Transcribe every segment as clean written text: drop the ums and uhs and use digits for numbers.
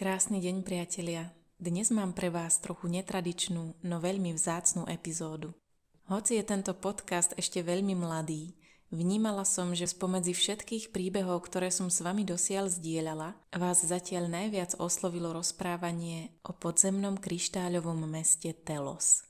Krásny deň, priatelia. Dnes mám pre vás trochu netradičnú, no veľmi vzácnu epizódu. Hoci je tento podcast ešte veľmi mladý, vnímala som, že spomedzi všetkých príbehov, ktoré som s vami dosiaľ zdieľala, vás zatiaľ najviac oslovilo rozprávanie o podzemnom krištáľovom meste Telos.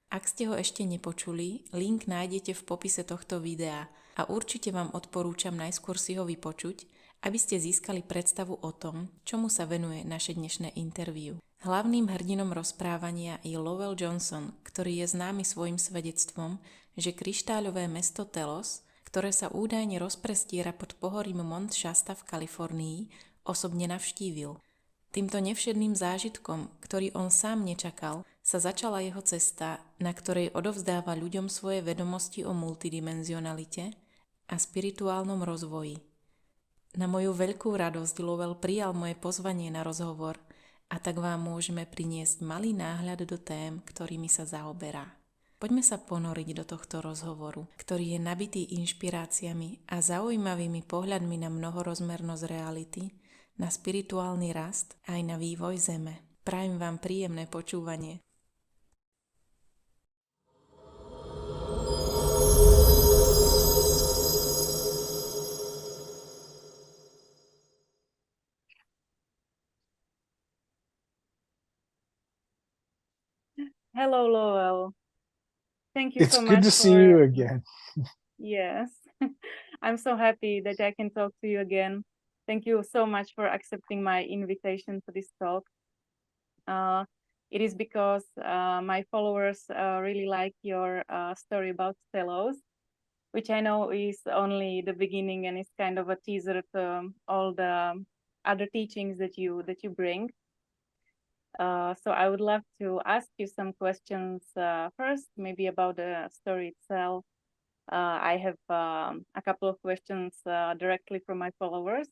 Ak ste ho ešte nepočuli, link nájdete v popise tohto videa a určite vám odporúčam najskôr si ho vypočuť, aby ste získali predstavu o tom, čomu sa venuje naše dnešné interview. Hlavným hrdinom rozprávania je Lowell Johnson, ktorý je známy svojim svedectvom, že krištáľové mesto Telos, ktoré sa údajne rozprestiera pod pohorím Mount Shasta v Kalifornii, osobne navštívil. Týmto nevšedným zážitkom, ktorý on sám nečakal, sa začala jeho cesta, na ktorej odovzdáva ľuďom svoje vedomosti o multidimenzionalite a spirituálnom rozvoji. Na moju veľkú radosť Lowell prijal moje pozvanie na rozhovor a tak vám môžeme priniesť malý náhľad do tém, ktorými sa zaoberá. Poďme sa ponoriť do tohto rozhovoru, ktorý je nabitý inšpiráciami a zaujímavými pohľadmi na mnohorozmernosť reality, na spirituálny rast aj na vývoj Zeme. Prajem vám príjemné počúvanie. Hello, Lowell. Thank you It's so good much to see you for, again. yes, I'm so happy that I can talk to you again. Thank you so much for accepting my invitation to this talk. It is because my followers really like your story about Telos, which I know is only the beginning and is kind of a teaser to all the other teachings that you bring. So I would love to ask you some questions first, maybe about the story itself. I have a couple of questions directly from my followers,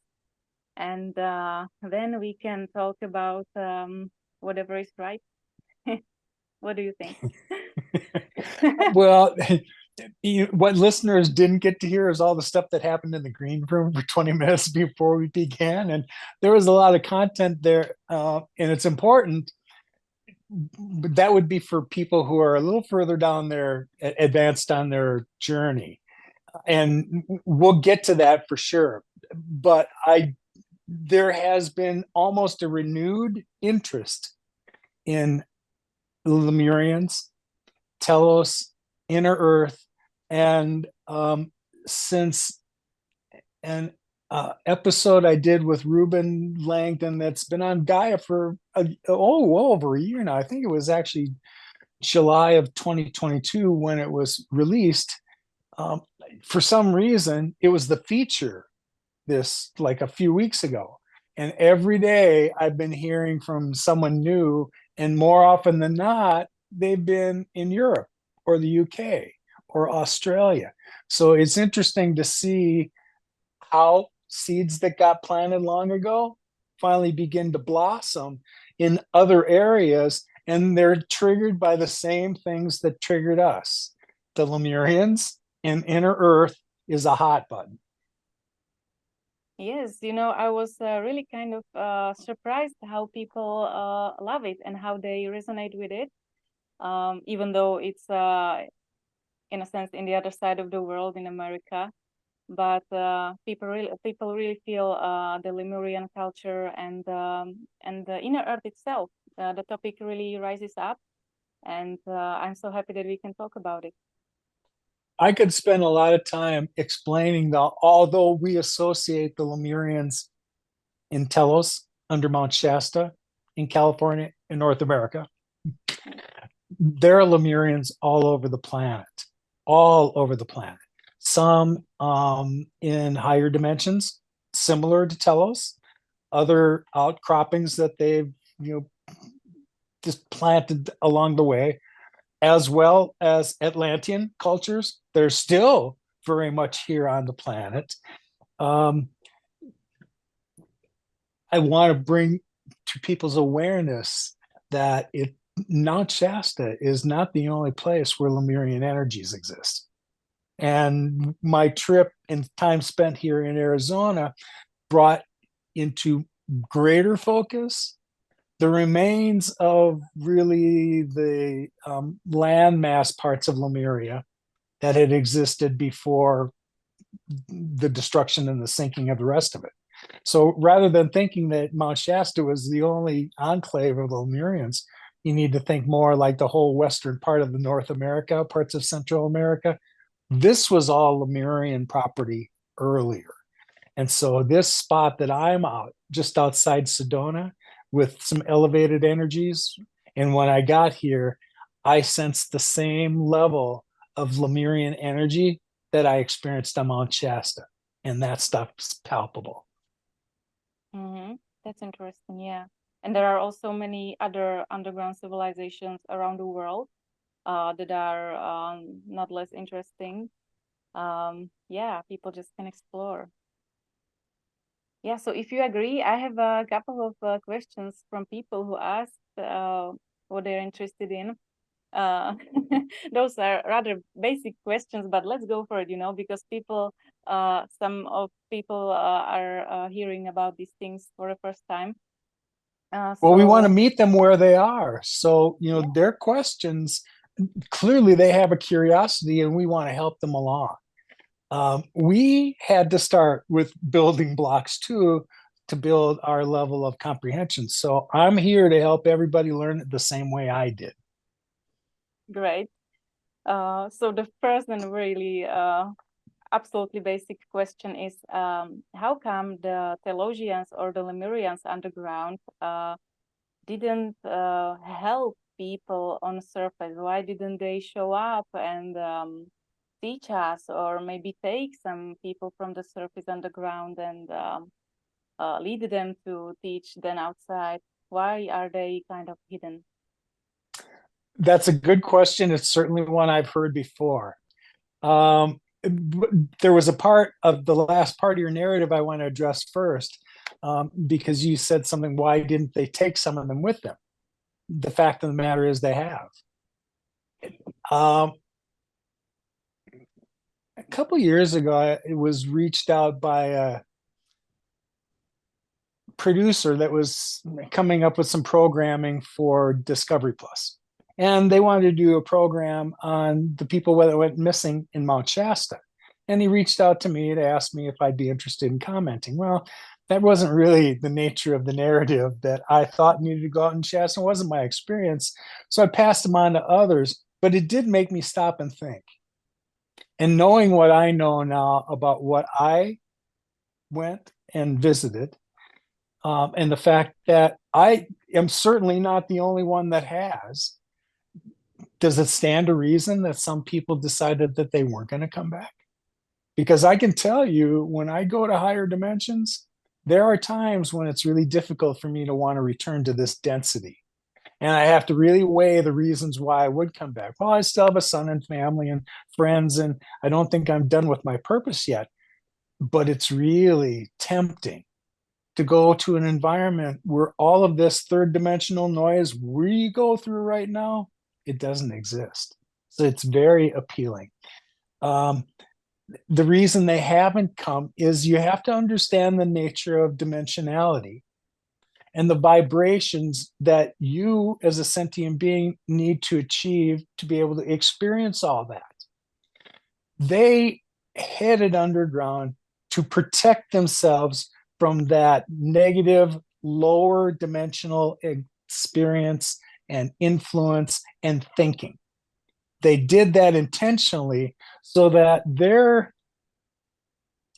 and then we can talk about whatever is right. What do you think? Well, what listeners didn't get to hear is all the stuff that happened in the green room for 20 minutes before we began. And there was a lot of content there, and it's important. But that would be for people who are a little further down their advanced on their journey. And we'll get to that for sure. But there has been almost a renewed interest in Lemurians, Telos, Inner Earth, and since an episode I did with Ruben Langdon that's been on Gaia for well over a year now. I think it was actually July of 2022 when it was released. For some reason, it was the feature this like a few weeks ago. And every day I've been hearing from someone new, and more often than not, they've been in Europe or the UK or Australia. So it's interesting to see how seeds that got planted long ago finally begin to blossom in other areas, and they're triggered by the same things that triggered us. The Lemurians and Inner Earth is a hot button. Yes, I was really kind of surprised how people love it and how they resonate with it, even though it's in a sense in the other side of the world in America. But people really feel the Lemurian culture and the Inner Earth itself. The topic really rises up, and I'm so happy that we can talk about it. I could spend a lot of time explaining although we associate the Lemurians in Telos under Mount Shasta in California in North America, there are Lemurians all over the planet. Some in higher dimensions, similar to Telos, other outcroppings that they've just planted along the way, as well as Atlantean cultures. They're still very much here on the planet. I want to bring to people's awareness that Mount Shasta is not the only place where Lemurian energies exist. And my trip and time spent here in Arizona brought into greater focus the remains of really the landmass parts of Lemuria that had existed before the destruction and the sinking of the rest of it. So rather than thinking that Mount Shasta was the only enclave of the Lemurians, you need to think more like the whole western part of the North America, parts of Central America. This was all Lemurian property earlier. And so this spot that I'm out, just outside Sedona, with some elevated energies, and when I got here, I sensed the same level of Lemurian energy that I experienced on Mount Shasta. And that stuff's palpable. Mm-hmm. That's interesting, yeah. And there are also many other underground civilizations around the world that are not less interesting. Yeah, people just can explore. Yeah, so if you agree, I have a couple of questions from people who asked what they're interested in. Those are rather basic questions, but let's go for it, because some of people are hearing about these things for the first time. Well, we want to meet them where they are. So, their questions, clearly they have a curiosity and we want to help them along. We had to start with building blocks too, to build our level of comprehension. So I'm here to help everybody learn it the same way I did. Great. So the first and really absolutely basic question is, how come the Telosians or the Lemurians underground didn't help people on the surface? Why didn't they show up and teach us, or maybe take some people from the surface underground and lead them to teach then outside? Why are they kind of hidden? That's a good question. It's certainly one I've heard before. There was a part of the last part of your narrative I want to address first, because you said something, why didn't they take some of them with them? The fact of the matter is they have. A couple years ago, I was reached out by a producer that was coming up with some programming for Discovery Plus. And they wanted to do a program on the people that went missing in Mount Shasta. And he reached out to me to ask me if I'd be interested in commenting. Well, that wasn't really the nature of the narrative that I thought needed to go out in Shasta. It wasn't my experience. So I passed them on to others, but it did make me stop and think. And knowing what I know now about what I went and visited, and the fact that I am certainly not the only one that has, does it stand to reason that some people decided that they weren't going to come back? Because I can tell you, when I go to higher dimensions, there are times when it's really difficult for me to want to return to this density. And I have to really weigh the reasons why I would come back. Well, I still have a son and family and friends, and I don't think I'm done with my purpose yet. But it's really tempting to go to an environment where all of this third dimensional noise we go through right now, it doesn't exist. So it's very appealing. The reason they haven't come is you have to understand the nature of dimensionality and the vibrations that you as a sentient being need to achieve to be able to experience all that. They headed underground to protect themselves from that negative, lower dimensional experience and influence and thinking. They did that intentionally so that their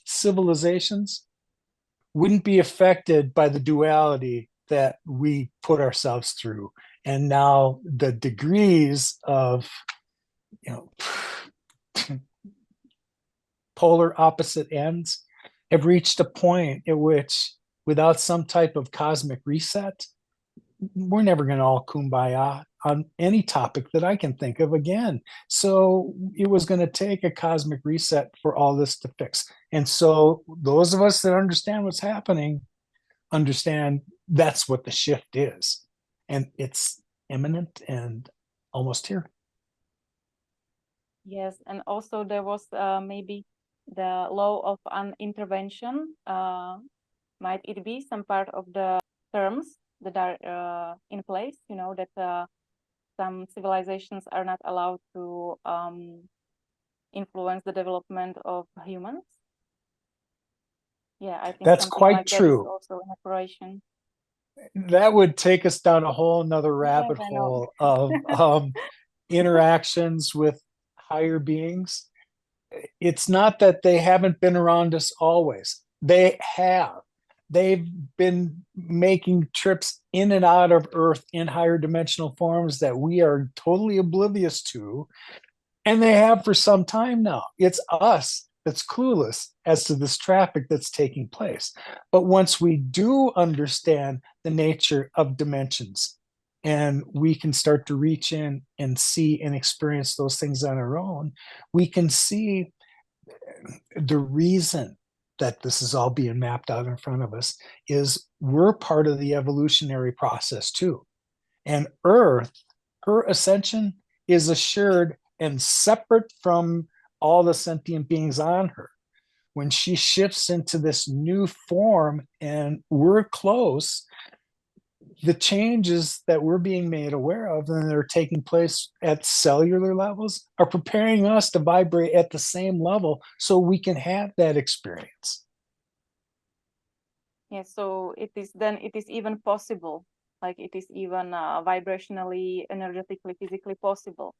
civilizations wouldn't be affected by the duality that we put ourselves through. And now the degrees of, polar opposite ends have reached a point at which, without some type of cosmic reset, we're never going to all kumbaya on any topic that I can think of again. So it was going to take a cosmic reset for all this to fix. And so those of us that understand what's happening understand that's what the shift is. And it's imminent and almost here. Yes, and also there was maybe the law of intervention. Might it be some part of the terms that are in place, that some civilizations are not allowed to influence the development of humans. Yeah, I think That's something quite like that true. is also in operation. That would take us down a whole nother rabbit Yes, I know. hole of interactions with higher beings. It's not that they haven't been around us always. They have. They've been making trips in and out of Earth in higher dimensional forms that we are totally oblivious to. And they have for some time now. It's us that's clueless as to this traffic that's taking place. But once we do understand the nature of dimensions, and we can start to reach in and see and experience those things on our own, we can see the reason that this is all being mapped out in front of us is we're part of the evolutionary process too. And Earth, her ascension is assured and separate from all the sentient beings on her. When she shifts into this new form and we're close, the changes that we're being made aware of and that are taking place at cellular levels are preparing us to vibrate at the same level so we can have that experience. Yeah, so it is even possible, like it is even vibrationally, energetically, physically possible.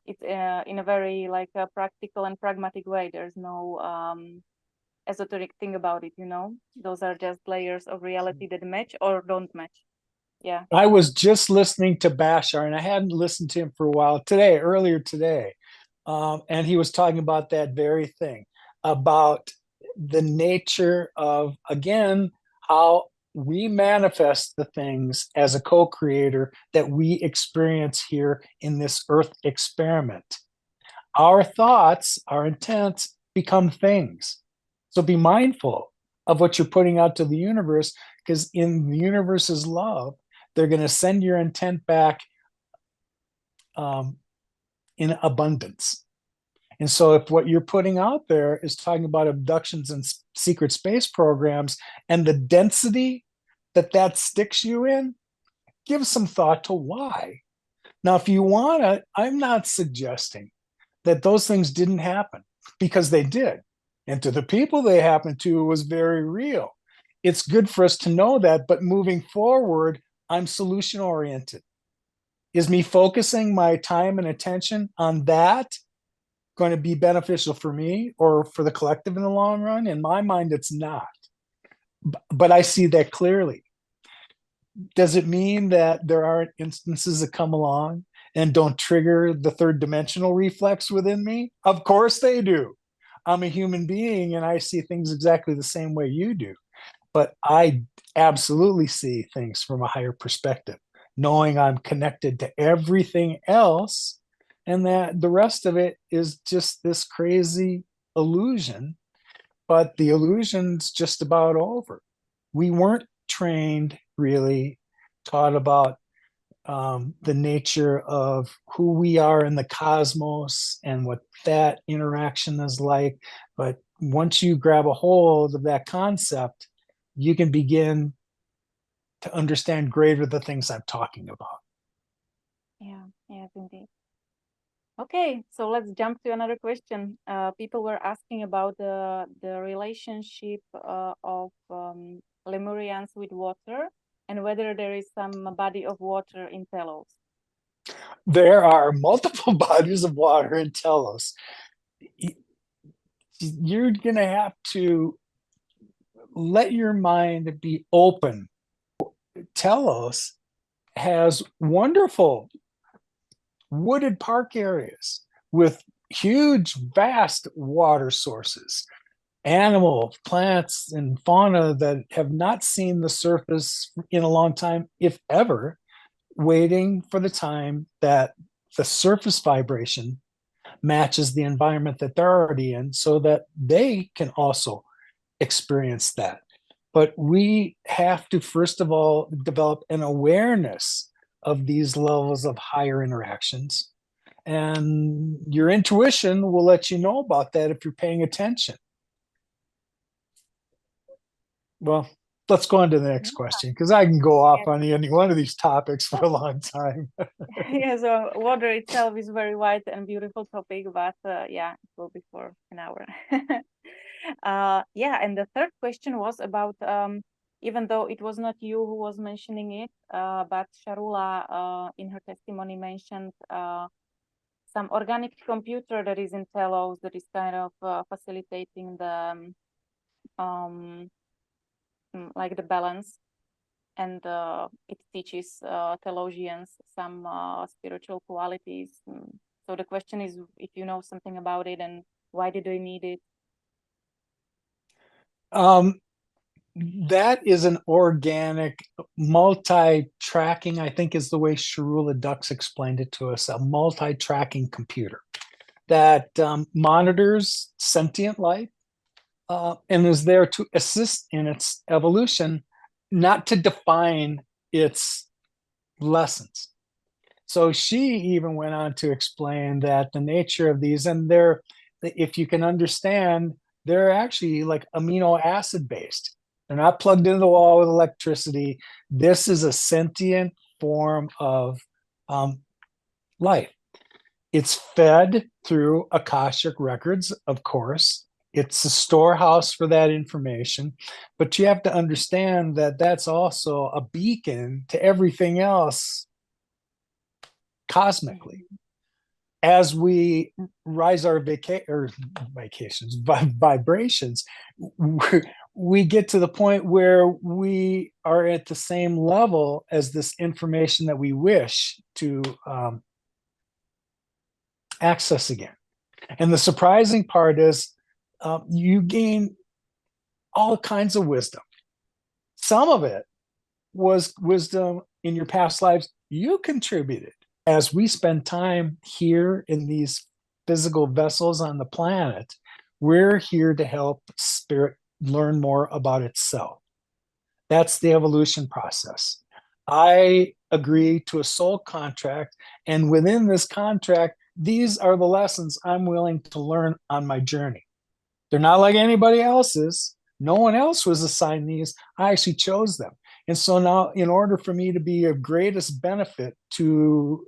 It's in a very practical and pragmatic way. There's no esoteric thing about it, those are just layers of reality that match or don't match. Yeah, I was just listening to Bashar, and I hadn't listened to him for a while earlier today. And he was talking about that very thing, about the nature of, again, how we manifest the things as a co-creator that we experience here in this Earth experiment. Our thoughts, our intents become things. So be mindful of what you're putting out to the universe, because in the universe's love, they're going to send your intent back in abundance. And so if what you're putting out there is talking about abductions and secret space programs and the density that sticks you in, give some thought to why. Now, if you want to, I'm not suggesting that those things didn't happen, because they did. And to the people they happened to, it was very real. It's good for us to know that, but moving forward, I'm solution oriented. Is me focusing my time and attention on that going to be beneficial for me or for the collective in the long run? In my mind, it's not. But I see that clearly. Does it mean that there aren't instances that come along and don't trigger the third dimensional reflex within me? Of course they do. I'm a human being and I see things exactly the same way you do. But I absolutely see things from a higher perspective, knowing I'm connected to everything else and that the rest of it is just this crazy illusion. But the illusion's just about over. We weren't trained, really taught about the nature of who we are in the cosmos and what that interaction is like. But once you grab a hold of that concept, you can begin to understand greater the things I'm talking about. Yeah, yes, indeed. Okay, so let's jump to another question. People were asking about the relationship of Lemurians with water and whether there is some body of water in Telos. There are multiple bodies of water in Telos. You're going to have to let your mind be open. Telos has wonderful wooded park areas with huge, vast water sources, animal, plants, and fauna that have not seen the surface in a long time, if ever, waiting for the time that the surface vibration matches the environment that they're already in so that they can also experience that. But we have to, first of all, develop an awareness of these levels of higher interactions. And your intuition will let you know about that if you're paying attention. Well, let's go on to the next question, because I can go off Yes. on any one of these topics for a long time. Yeah, so water itself is very wide and beautiful topic, but yeah, it will be for an hour. Yeah, and the third question was about, even though it was not you who was mentioning it, but Sharula in her testimony mentioned some organic computer that is in Telos that is kind of facilitating the like the balance, and it teaches Telosians some spiritual qualities. So the question is if you know something about it and why did they need it? That is an organic multi-tracking, I think is the way Sharula Dux explained it to us, a multi-tracking computer that monitors sentient life and is there to assist in its evolution, not to define its lessons. So she even went on to explain that the nature of these, and they're, if you can understand, they're actually like amino acid based. They're not plugged into the wall with electricity. This is a sentient form of life. It's fed through Akashic records, of course. It's a storehouse for that information, but you have to understand that that's also a beacon to everything else cosmically. As we rise our vibrations, we get to the point where we are at the same level as this information that we wish to access again. And the surprising part is you gain all kinds of wisdom. Some of it was wisdom in your past lives you contributed. As we spend time here in these physical vessels on the planet, we're here to help spirit learn more about itself. That's the evolution process. I agree to a soul contract, and within this contract, these are the lessons I'm willing to learn on my journey. They're not like anybody else's. No one else was assigned these. I actually chose them. And so now, in order for me to be of greatest benefit to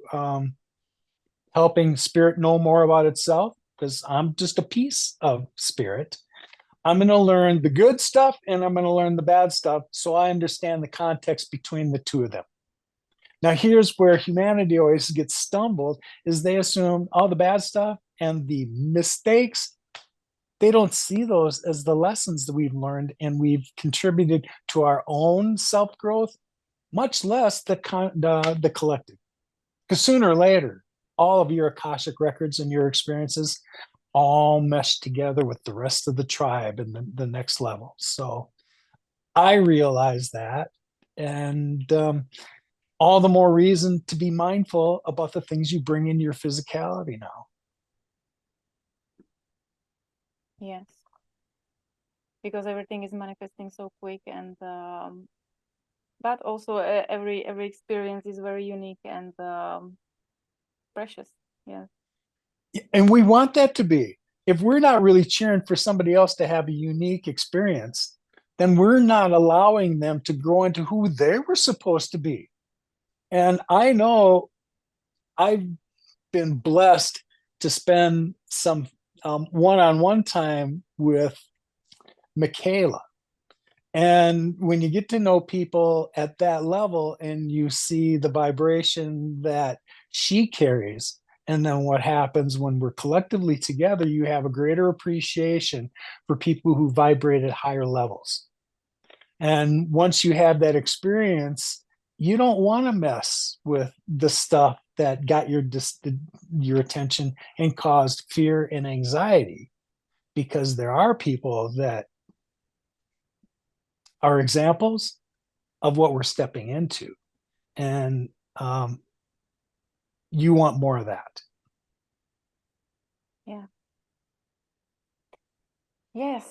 helping spirit know more about itself, because I'm just a piece of spirit, I'm going to learn the good stuff and I'm going to learn the bad stuff so I understand the context between the two of them. Now, here's where humanity always gets stumbled, is they assume all the bad stuff and the mistakes, they don't see those as the lessons that we've learned and we've contributed to our own self-growth, much less the collective. Because sooner or later, all of your Akashic records and your experiences all mesh together with the rest of the tribe in the next level. So I realize that, and all the more reason to be mindful about the things you bring into your physicality now. Yes, because everything is manifesting so quick, and but also every experience is very unique and precious. Yeah. And we want that to be. If we're not really cheering for somebody else to have a unique experience, then we're not allowing them to grow into who they were supposed to be. And I know I've been blessed to spend some one-on-one time with Michaela. And when you get to know people at that level and you see the vibration that she carries, and then what happens when we're collectively together, you have a greater appreciation for people who vibrate at higher levels. And once you have that experience, you don't want to mess with the stuff that got your attention and caused fear and anxiety, because there are people that are examples of what we're stepping into. And you want more of that. Yeah. Yes.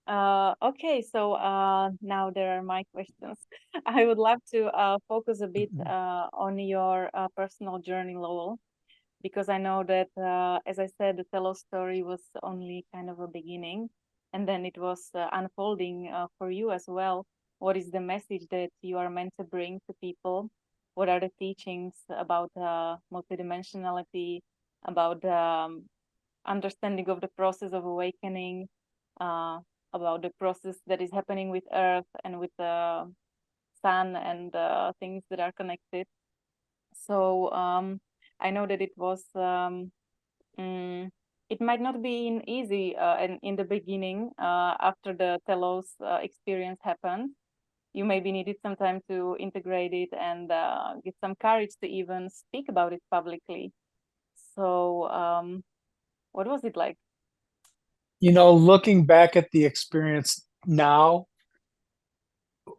Okay, so now there are my questions. I would love to focus a bit on your personal journey, Lowell, because I know that, as I said, the Telos story was only kind of a beginning, and then it was unfolding for you as well. what is the message that you are meant to bring to people? What are the teachings about multidimensionality, about understanding of the process of awakening, about the process that is happening with Earth and with the Sun and things that are connected. So I know that it was, it might not be easy in the beginning after the Telos experience happened. You maybe needed some time to integrate it and get some courage to even speak about it publicly. So what was it like? You know, looking back at the experience now,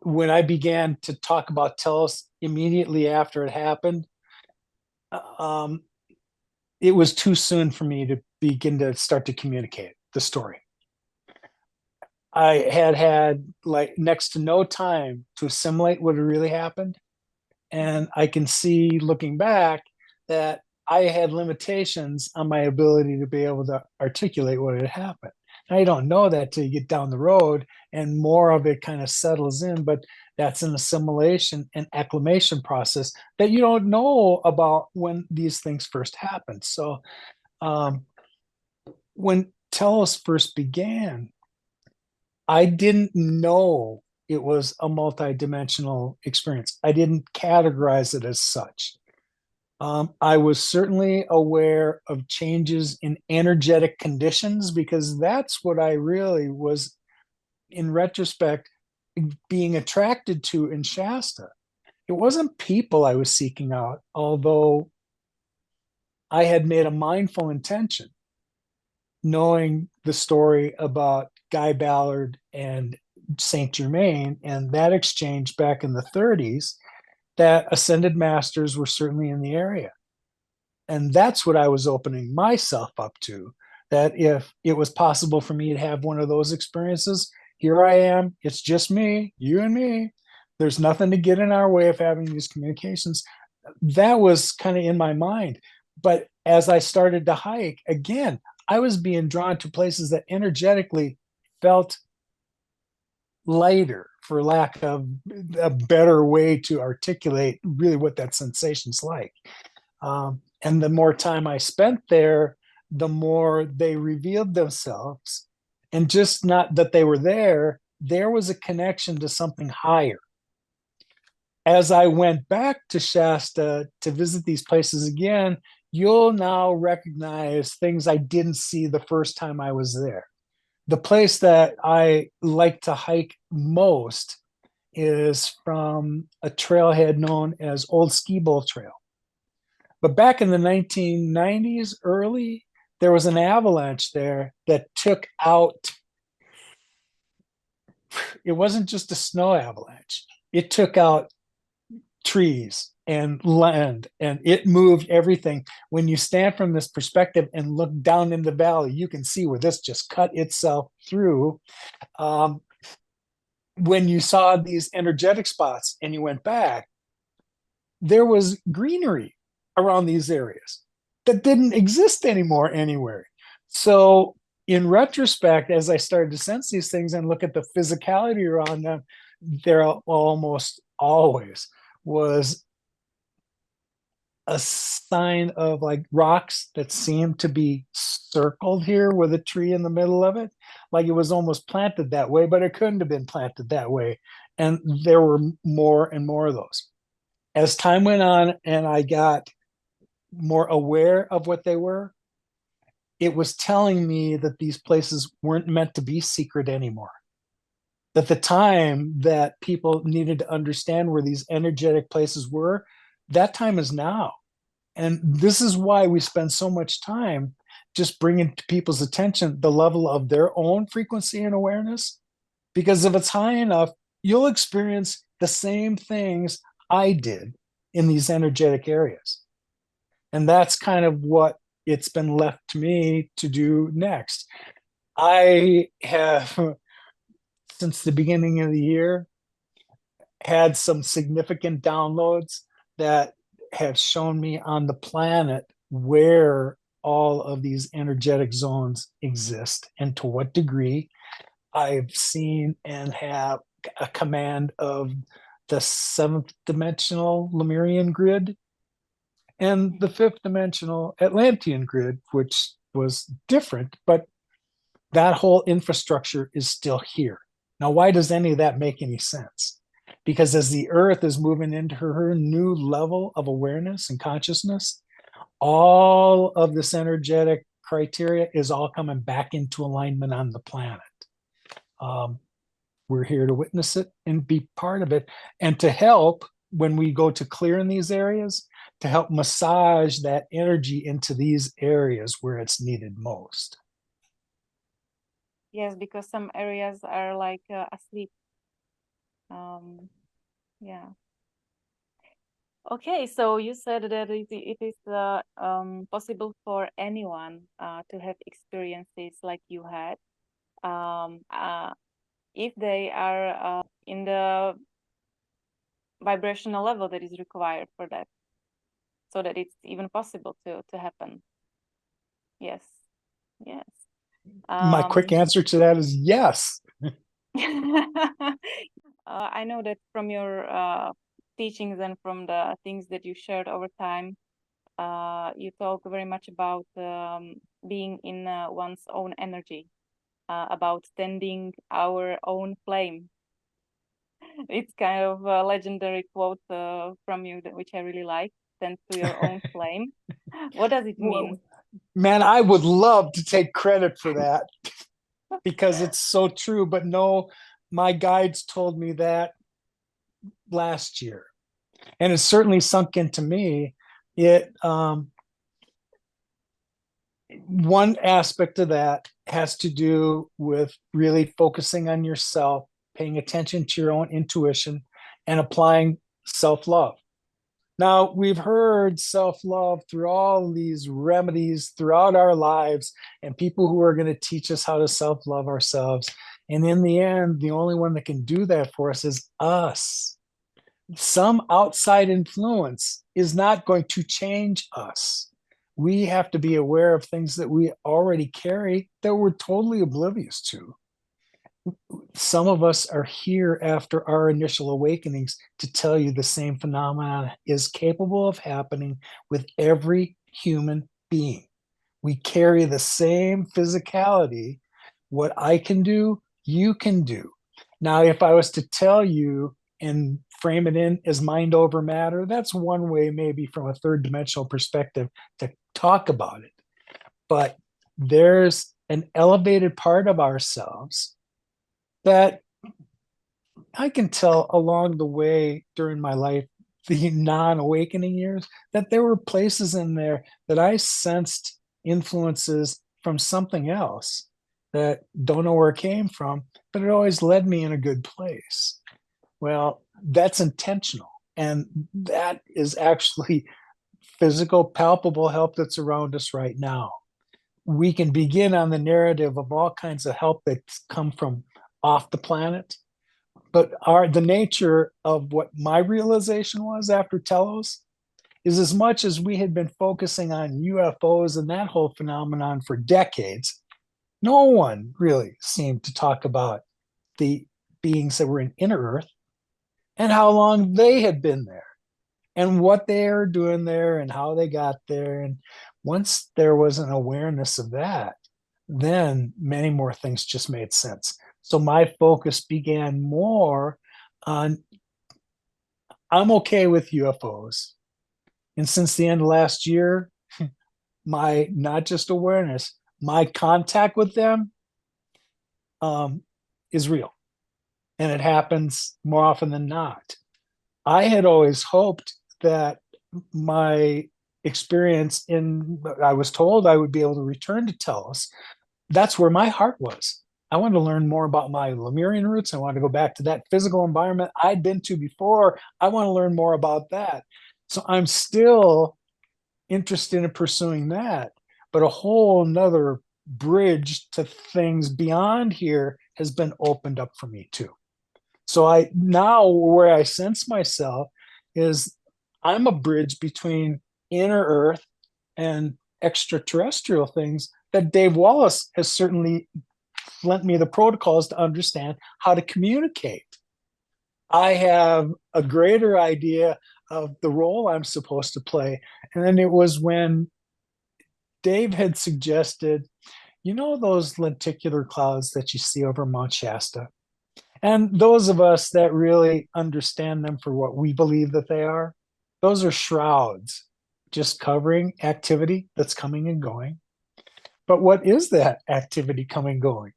when I began to talk about Telos immediately after it happened, it was too soon for me to begin to start to communicate the story. I had like next to no time to assimilate what had really happened. And I can see looking back that I had limitations on my ability to be able to articulate what had happened. Now, you don't know that till you get down the road and more of it kind of settles in, but that's an assimilation and acclimation process that you don't know about when these things first happen. So when Telos first began, I didn't know it was a multidimensional experience. I didn't categorize it as such. I was certainly aware of changes in energetic conditions because that's what I really was, in retrospect, being attracted to in Shasta. It wasn't people I was seeking out, although I had made a mindful intention, knowing the story about Guy Ballard and Saint Germain and that exchange back in the 30s, that ascended masters were certainly in the area. And that's what I was opening myself up to, that if it was possible for me to have one of those experiences, here I am, it's just me, you and me. There's nothing to get in our way of having these communications. That was kind of in my mind. But as I started to hike, again, I was being drawn to places that energetically felt lighter, for lack of a better way to articulate really what that sensation's like. And the more time I spent there, the more they revealed themselves. And just not that they were there was a connection to something higher. As I went back to Shasta to visit these places again, you'll now recognize things I didn't see the first time I was there. The place that I like to hike most is from a trailhead known as Old Ski Bowl Trail. But back in the 1990s, early, there was an avalanche there that took out, it wasn't just a snow avalanche. It took out trees and land, and it moved everything. When you stand from this perspective and look down in the valley, you can see where this just cut itself through. When you saw these energetic spots and you went back, there was greenery around these areas that didn't exist anymore anywhere. So in retrospect, as I started to sense these things and look at the physicality around them, there almost always was a sign of like rocks that seemed to be circled here with a tree in the middle of it. Like it was almost planted that way, but it couldn't have been planted that way. And there were more and more of those. As time went on and I got more aware of what they were, it was telling me that these places weren't meant to be secret anymore. That the time that people needed to understand where these energetic places were, that time is now. And this is why we spend so much time just bringing to people's attention the level of their own frequency and awareness. Because if it's high enough, you'll experience the same things I did in these energetic areas. And that's kind of what it's been left to me to do next. I have, since the beginning of the year, had some significant downloads that have shown me on the planet where all of these energetic zones exist and to what degree. I've seen and have a command of the seventh dimensional Lemurian grid and the fifth dimensional Atlantean grid, which was different, but that whole infrastructure is still here. Now, why does any of that make any sense? Because as the Earth is moving into her new level of awareness and consciousness, all of this energetic criteria is all coming back into alignment on the planet. We're here to witness it and be part of it, and to help when we go to clear in these areas, to help massage that energy into these areas where it's needed most. Yes, because some areas are like asleep. Yeah. Okay, so you said that it is possible for anyone to have experiences like you had, if they are in the vibrational level that is required for that, so that it's even possible to happen. Yes, yes. My quick answer to that is yes. I know that from your teachings and from the things that you shared over time, you talk very much about being in one's own energy, about tending our own flame. It's kind of a legendary quote from you, which I really like. Tend to your own flame. What does it mean? Man, I would love to take credit for that because it's so true. But no, my guides told me that last year, and it certainly sunk into me. One aspect of that has to do with really focusing on yourself, paying attention to your own intuition, and applying self-love. Now, we've heard self-love through all these remedies throughout our lives, and people who are going to teach us how to self-love ourselves. And in the end, the only one that can do that for us is us. Some outside influence is not going to change us. We have to be aware of things that we already carry that we're totally oblivious to. Some of us are here after our initial awakenings to tell you the same phenomenon is capable of happening with every human being. We carry the same physicality. What I can do, you can do. Now, if I was to tell you and frame it in as mind over matter, that's one way maybe from a third dimensional perspective to talk about it. But there's an elevated part of ourselves that I can tell along the way during my life, the non-awakening years, that there were places in there that I sensed influences from something else that don't know where it came from, but it always led me in a good place. Well, that's intentional. And that is actually physical, palpable help that's around us right now. We can begin on the narrative of all kinds of help that's come from off the planet. But the nature of what my realization was after Telos is, as much as we had been focusing on UFOs and that whole phenomenon for decades, no one really seemed to talk about the beings that were in inner Earth and how long they had been there and what they are doing there and how they got there. And once there was an awareness of that, then many more things just made sense. So my focus began more on, I'm okay with UFOs. And since the end of last year, my not just awareness, my contact with them is real. And it happens more often than not. I had always hoped that my experience I was told I would be able to return to Telos. That's where my heart was. I wanted to learn more about my Lemurian roots. I wanted to go back to that physical environment I'd been to before. I want to learn more about that. So I'm still interested in pursuing that, but a whole nother bridge to things beyond here has been opened up for me too. So now where I sense myself is I'm a bridge between inner Earth and extraterrestrial things that Dave Wallace has certainly lent me the protocols to understand how to communicate. I have a greater idea of the role I'm supposed to play. And then it was when Dave had suggested, those lenticular clouds that you see over Mount Shasta? And those of us that really understand them for what we believe that they are, those are shrouds just covering activity that's coming and going. But what is that activity coming and going?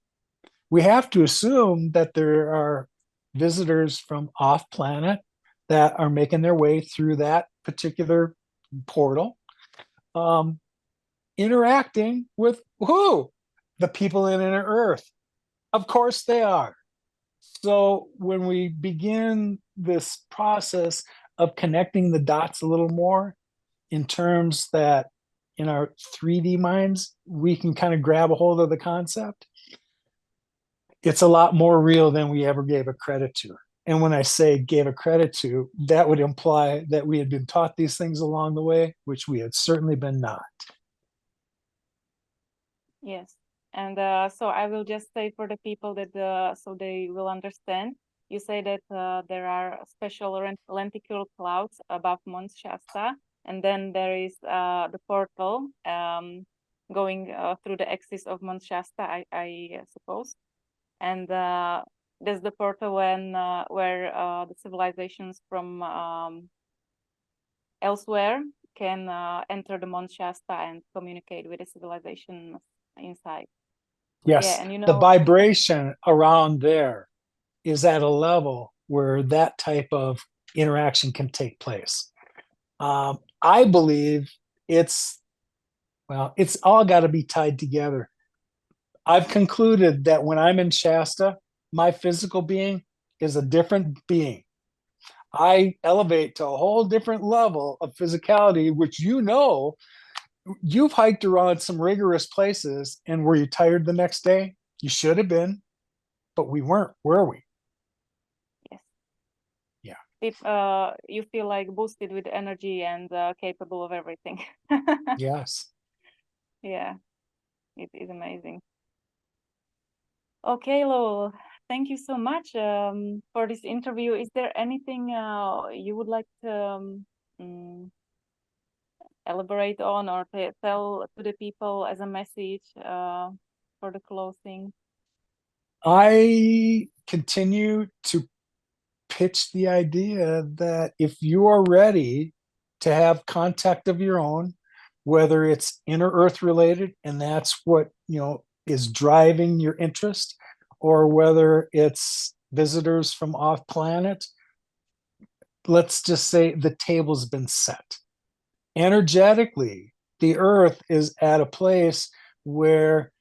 We have to assume that there are visitors from off planet that are making their way through that particular portal, interacting with who? The people in inner Earth. Of course they are. So when we begin this process of connecting the dots a little more in terms that in our 3D minds, we can kind of grab a hold of the concept, it's a lot more real than we ever gave a credit to. And when I say gave a credit to, that would imply that we had been taught these things along the way, which we had certainly been not. Yes. And so I will just say for the people that so they will understand. You say that there are special lenticular clouds above Mount Shasta, and then there is the portal going through the axis of Mount Shasta, I suppose. And there's the portal where the civilizations from elsewhere can enter the Mount Shasta and communicate with the civilization inside. Yes, yeah, and the vibration around there is at a level where that type of interaction can take place. I believe it's all got to be tied together. I've concluded that when I'm in Shasta, my physical being is a different being. I elevate to a whole different level of physicality, which you've hiked around some rigorous places, and were you tired the next day? You should have been, but we weren't, were we? Yes. Yeah. If you feel like boosted with energy and capable of everything. Yes. Yeah, it is amazing. Okay, Lowell, thank you so much for this interview. Is there anything you would like to elaborate on or tell to the people as a message for the closing? I continue to pitch the idea that if you are ready to have contact of your own, whether it's inner earth related, and that's what is driving your interest, or whether it's visitors from off planet, let's just say the table's been set. Energetically, the earth is at a place where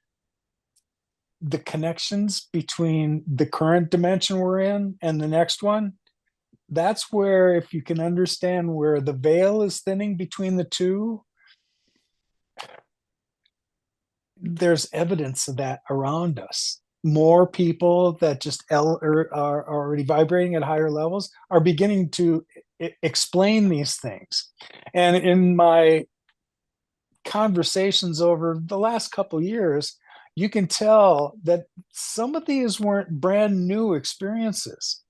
the connections between the current dimension we're in and the next one, that's where, if you can understand where the veil is thinning between the two, there's evidence of that around us. More people that just are already vibrating at higher levels are beginning to explain these things. And in my conversations over the last couple of years, you can tell that some of these weren't brand new experiences.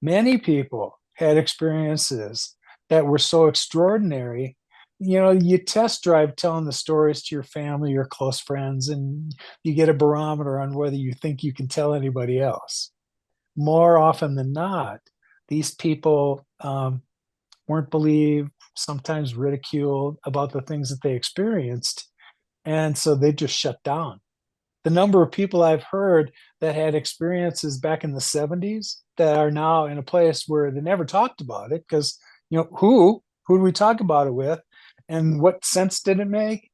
Many people had experiences that were so extraordinary. You test drive telling the stories to your family, your close friends, and you get a barometer on whether you think you can tell anybody else. More often than not, these people weren't believed, sometimes ridiculed about the things that they experienced. And so they just shut down. The number of people I've heard that had experiences back in the 70s that are now in a place where they never talked about it, because who do we talk about it with, and what sense did it make?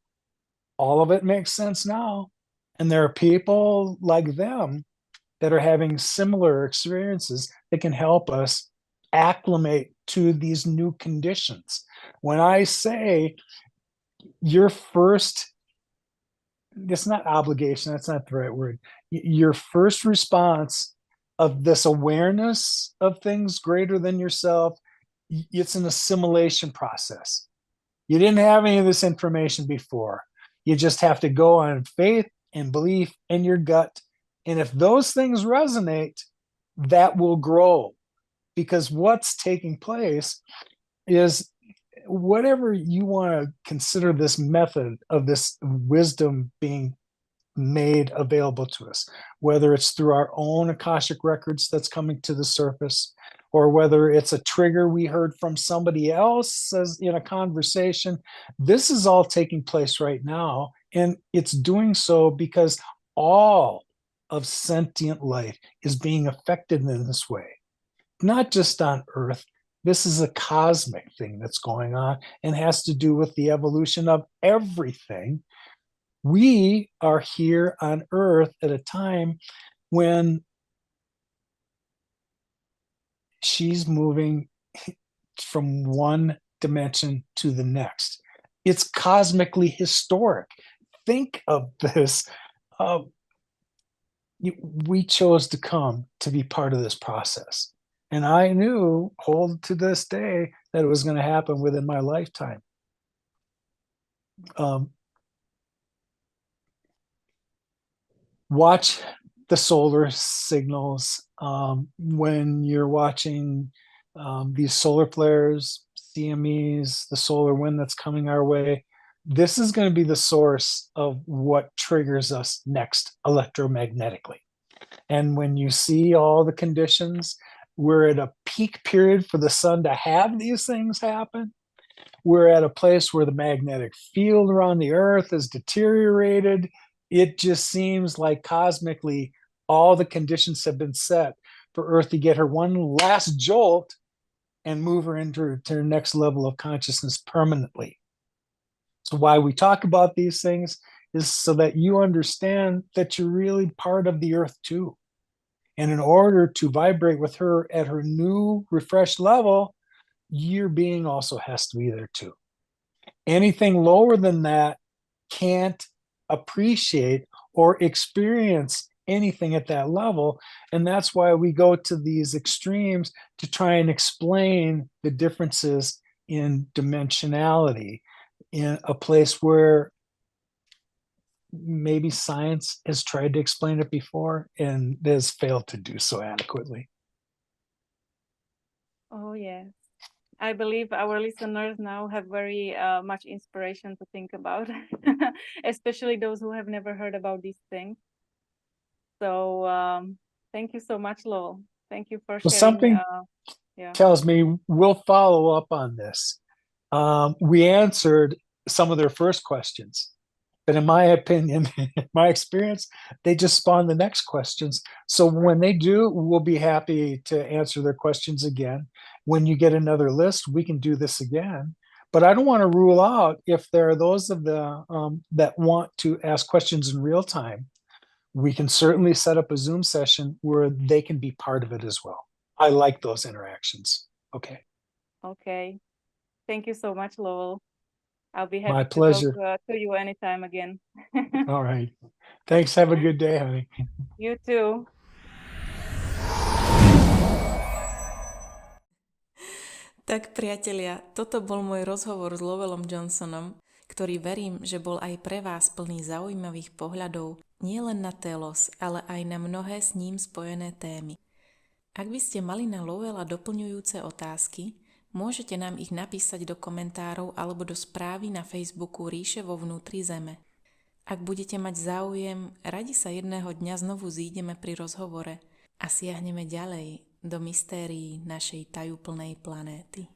All of it makes sense now. And there are people like them that are having similar experiences that can help us acclimate to these new conditions. When I say your first, it's not obligation, that's not the right word, your first response of this awareness of things greater than yourself, it's an assimilation process. You didn't have any of this information before. You just have to go on faith and belief in your gut. And if those things resonate, that will grow. because what's taking place is whatever you want to consider this method of this wisdom being made available to us, whether it's through our own Akashic records that's coming to the surface, or whether it's a trigger we heard from somebody else as in a conversation. This is all taking place right now, and it's doing so because all of sentient life is being affected in this way, not just on Earth. This is a cosmic thing that's going on and has to do with the evolution of everything. We are here on Earth at a time when she's moving from one dimension to the next. It's cosmically historic. Think of this. We chose to come to be part of this process. And I knew, hold to this day, that it was going to happen within my lifetime. Watch the solar signals when you're watching these solar flares, CMEs, the solar wind that's coming our way. This is going to be the source of what triggers us next electromagnetically. And when you see all the conditions, we're at a peak period for the sun to have these things happen. We're at a place where the magnetic field around the Earth is deteriorated. It just seems like cosmically all the conditions have been set for Earth to get her one last jolt and move her into her next level of consciousness permanently. So why we talk about these things is so that you understand that you're really part of the Earth too. And in order to vibrate with her at her new refreshed level, your being also has to be there too. Anything lower than that can't appreciate or experience anything at that level. And that's why we go to these extremes to try and explain the differences in dimensionality in a place where maybe science has tried to explain it before and has failed to do so adequately. Oh, yes. I believe our listeners now have very much inspiration to think about, especially those who have never heard about these things. So thank you so much, Lowell. Thank you for Well, sharing. something tells me we'll follow up on this. We answered some of their first questions, but in my opinion, in my experience, they just spawn the next questions. So when they do, we'll be happy to answer their questions again. When you get another list, we can do this again. But I don't want to rule out if there are those of the that want to ask questions in real time. We can certainly set up a Zoom session where they can be part of it as well. I like those interactions. Okay. Okay. Thank you so much, Lowell. I'll be happy My to pleasure. talk to you anytime again. All right. Thanks. Have a good day, honey. You too. Tak priatelia, toto bol môj rozhovor s Lowellom Johnsonom, ktorý verím, že bol aj pre vás plný zaujímavých pohľadov nielen na Telos, ale aj na mnohé s ním spojené témy. Ak by ste mali na Lowella doplňujúce otázky, môžete nám ich napísať do komentárov alebo do správy na Facebooku Ríše vo vnútri Zeme. Ak budete mať záujem, radi sa jedného dňa znovu zídeme pri rozhovore a siahneme ďalej do mystérií našej tajúplnej planéty.